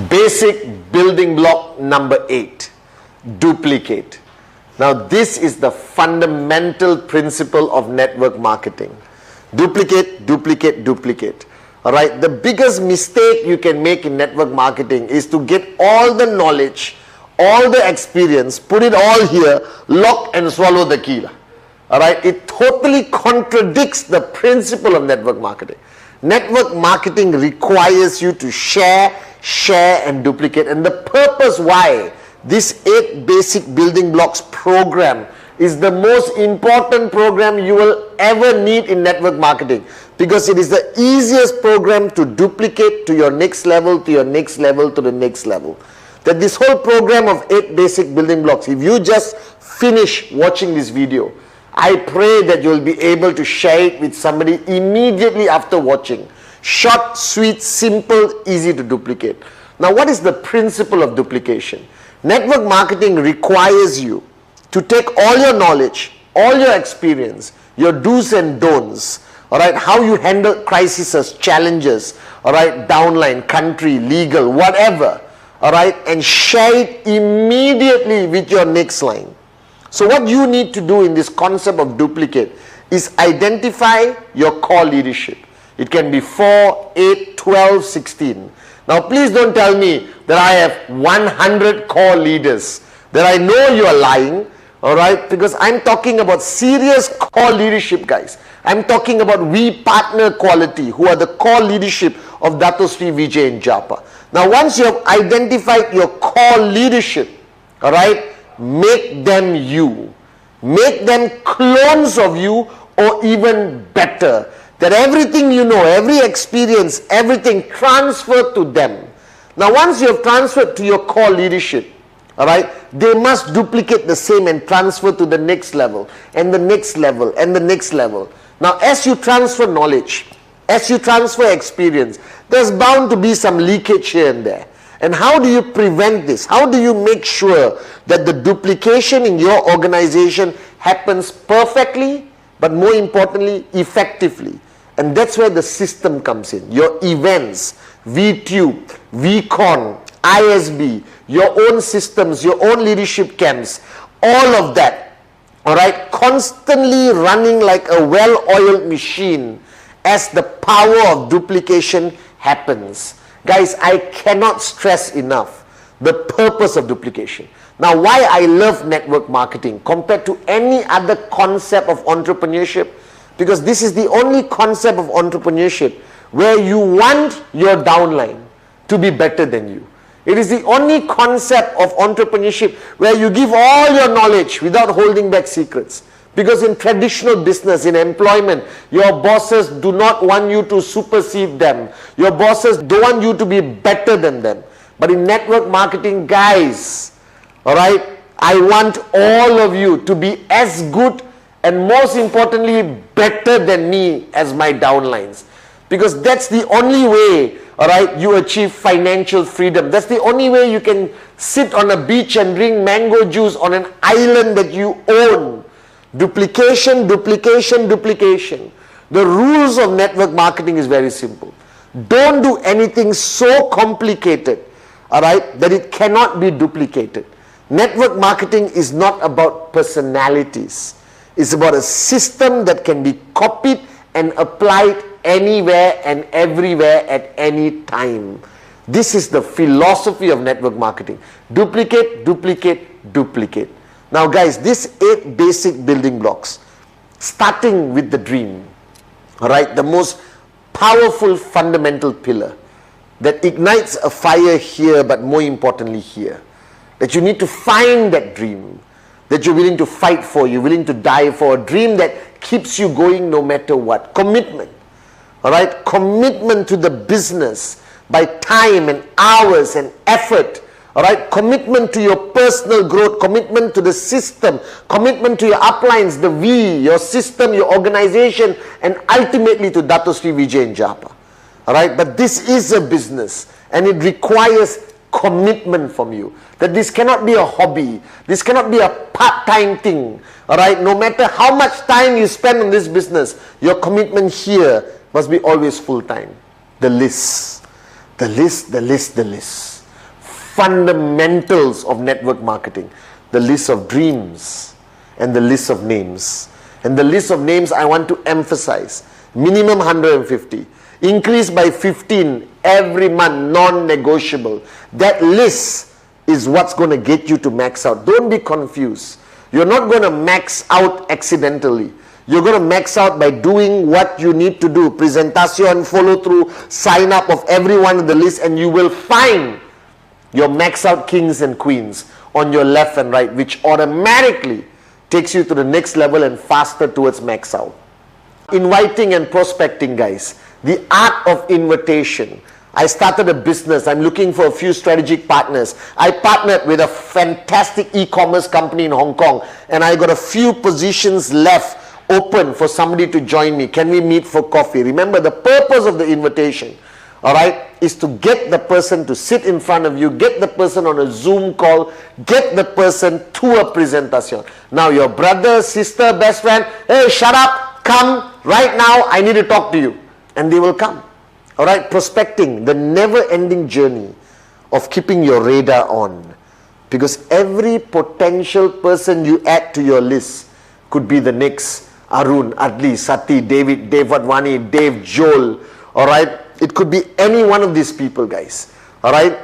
Basic building block number 8, duplicate. Now this is the fundamental principle of network marketing. Duplicate, duplicate, duplicate. Alright, the biggest mistake you can make in network marketing is to get all the knowledge, all the experience, put it all here, lock and swallow the key. Alright, it totally contradicts the principle of network marketing. Network marketing requires you to share and duplicate, and the purpose why this 8 basic building blocks program is the most important program you will ever need in network marketing, because it is the easiest program to duplicate to your next level, to your next level, to the next level. That this whole program of 8 basic building blocks, if you just finish watching this video, I pray that you will be able to share it with somebody immediately after watching. Short, sweet, simple, easy to duplicate. Now, what is the principle of duplication? Network marketing requires you to take all your knowledge, all your experience, your do's and don'ts, alright, how you handle crises, challenges, alright, downline, country, legal, whatever, alright, and share it immediately with your next line. So what you need to do in this concept of duplicate is identify your core leadership. It can be 4, 8, 12, 16. Now please don't tell me that I have 100 core leaders, that I know you are lying, alright, because I'm talking about serious core leadership, guys. I'm talking about we partner quality, who are the core leadership of Dato Sri Vijay and Japa. Now once you have identified your core leadership, alright, make them you. Make them clones of you, or even better. That everything you know, every experience, everything transfer to them. Now once you have transferred to your core leadership, alright, they must duplicate the same and transfer to the next level, and the next level, and the next level. Now as you transfer knowledge, as you transfer experience, there's bound to be some leakage here and there. And how do you prevent this? How do you make sure that the duplication in your organization happens perfectly, but more importantly, effectively? And that's where the system comes in. Your events, VTube, VCon, ISB, your own systems, your own leadership camps, all of that, alright, constantly running like a well-oiled machine as the power of duplication happens. Guys, I cannot stress enough the purpose of duplication. Now, why I love network marketing compared to any other concept of entrepreneurship, because this is the only concept of entrepreneurship where you want your downline to be better than you. It is the only concept of entrepreneurship where you give all your knowledge without holding back secrets. Because in traditional business, in employment, your bosses do not want you to supersede them. Your bosses don't want you to be better than them. But in network marketing, guys, alright, I want all of you to be as good and most importantly, better than me as my downlines. Because that's the only way, alright, you achieve financial freedom. That's the only way you can sit on a beach and drink mango juice on an island that you own. Duplication, duplication, duplication. The rules of network marketing is very simple. Don't do anything so complicated, alright, that it cannot be duplicated. Network marketing is not about personalities. It's about a system that can be copied and applied anywhere and everywhere at any time. This is the philosophy of network marketing. Duplicate, duplicate, duplicate. Now guys, these 8 basic building blocks, starting with the dream, alright, the most powerful fundamental pillar that ignites a fire here, but more importantly here, that you need to find that dream, that you're willing to fight for, you're willing to die for, a dream that keeps you going no matter what. Commitment, alright, commitment to the business by time and hours and effort. Alright, commitment to your personal growth, commitment to the system, commitment to your uplines, the V, your system, your organization, and ultimately to Dato Sri Vijay and Japa. Alright, but this is a business and it requires commitment from you. That this cannot be a hobby, this cannot be a part-time thing. Alright, no matter how much time you spend on this business, your commitment here must be always full-time. The list, the list, the list, the list. fundamentals of network marketing. The list of dreams and the list of names. And the list of names I want to emphasize. Minimum 150. Increase by 15 every month, non-negotiable. That list is what's going to get you to max out. Don't be confused. You're not going to max out accidentally. You're going to max out by doing what you need to do. Presentation, follow through, sign up of everyone on the list, and you will find your max out kings and queens on your left and right, which automatically takes you to the next level and faster towards max out. Inviting and prospecting, guys. The art of invitation. I started a business. I'm looking for a few strategic partners. I partnered with a fantastic e-commerce company in Hong Kong, and I got a few positions left open for somebody to join me. Can we meet for coffee? Remember, the purpose of the invitation, all right, is to get the person to sit in front of you, get the person on a Zoom call, get the person to a presentation. Now, your brother, sister, best friend, hey, shut up, come right now, I need to talk to you. And they will come. All right, prospecting, the never-ending journey of keeping your radar on. Because every potential person you add to your list could be the next Arun, Adli, Sati, David, Dave Wadwani, Dave, Joel. All right, it could be any one of these people, guys. All right,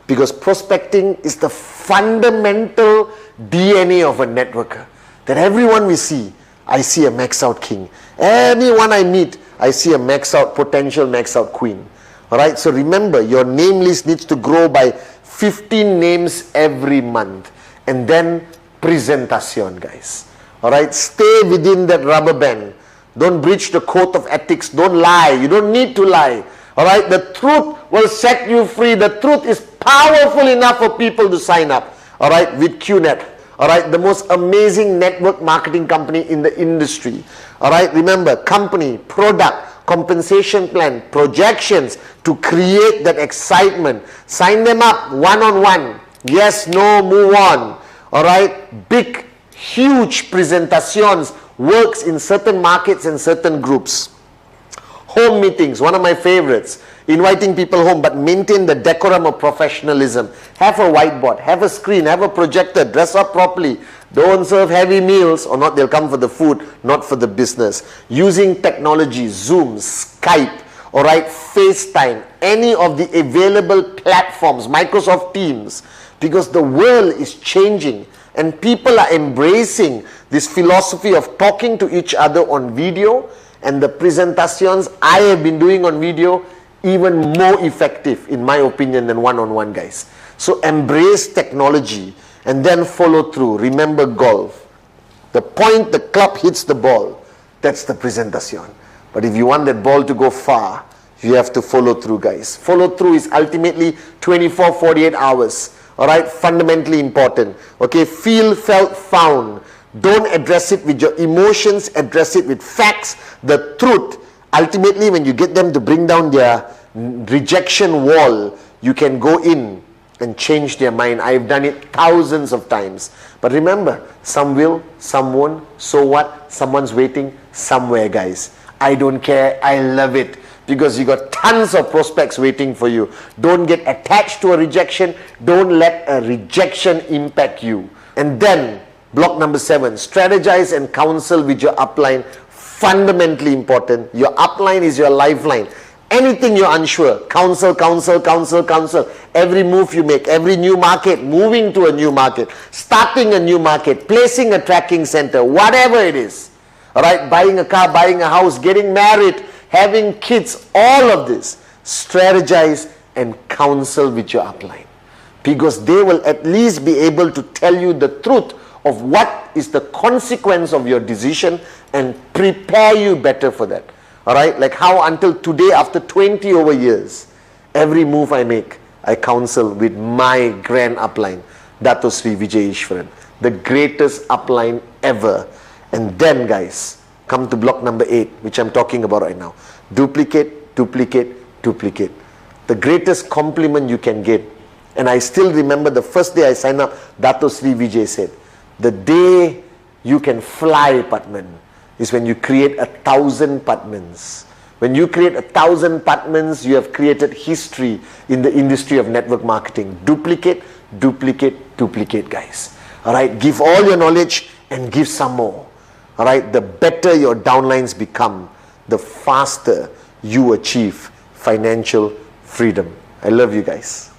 because prospecting is the fundamental DNA of a networker. That everyone we see, I see a max out king. Anyone I meet, I see a max out, potential max out queen. All right, so remember, your name list needs to grow by 15 names every month. And then presentation, guys. All right, stay within that rubber band. Don't breach the code of ethics. Don't lie. You don't need to lie. All right, the truth will set you free. The truth is powerful enough for people to sign up. All right, with QNet. All right, the most amazing network marketing company in the industry. All right, remember, company, product, compensation plan, projections to create that excitement. Sign them up one-on-one. Yes, no, move on. All right, big, huge presentations works in certain markets and certain groups. Home meetings, one of my favorites. Inviting people home, but maintain the decorum of professionalism. Have a whiteboard, have a screen, have a projector, dress up properly. Don't serve heavy meals, or not they'll come for the food, not for the business. Using technology, Zoom, Skype, all right, FaceTime, any of the available platforms, Microsoft Teams, because the world is changing and people are embracing this philosophy of talking to each other on video, and the presentations I have been doing on video even more effective in my opinion than one-on-one, guys. So embrace technology and then follow through. Remember golf. The point the club hits the ball, that's the presentation. But if you want that ball to go far, you have to follow through, guys. Follow through is ultimately 24, 48 hours. All right, fundamentally important. Okay, feel, felt, found. Don't address it with your emotions, address it with facts, the truth. Ultimately, when you get them to bring down their rejection wall, you can go in and change their mind. I've done it thousands of times. But remember, some will, some won't. So what? Someone's waiting somewhere, guys. I don't care. I love it. Because you got tons of prospects waiting for you. Don't get attached to a rejection. Don't let a rejection impact you. And then, block number 7, strategize and counsel with your upline. Fundamentally important. Your upline is your lifeline. Anything you're unsure, counsel, counsel, counsel, counsel. Every move you make, every new market, moving to a new market, starting a new market, placing a tracking center, whatever it is. All right, buying a car, buying a house, getting married, having kids, all of this. Strategize and counsel with your upline. Because they will at least be able to tell you the truth of what is the consequence of your decision and prepare you better for that. All right, like how until today, after 20 over years, every move I make, I counsel with my grand upline, Dato Sri Vijay Ishwaran, the greatest upline ever. And then, guys, come to block number 8, which I'm talking about right now. Duplicate, duplicate, duplicate. The greatest compliment you can get. And I still remember the first day I signed up, Dato Sri Vijay said, the day you can fly, Pathman, is when you create 1,000 Pathmans. When you create 1,000 Pathmans, you have created history in the industry of network marketing. Duplicate, duplicate, duplicate, guys. All right, give all your knowledge and give some more. All right, the better your downlines become, the faster you achieve financial freedom. I love you guys.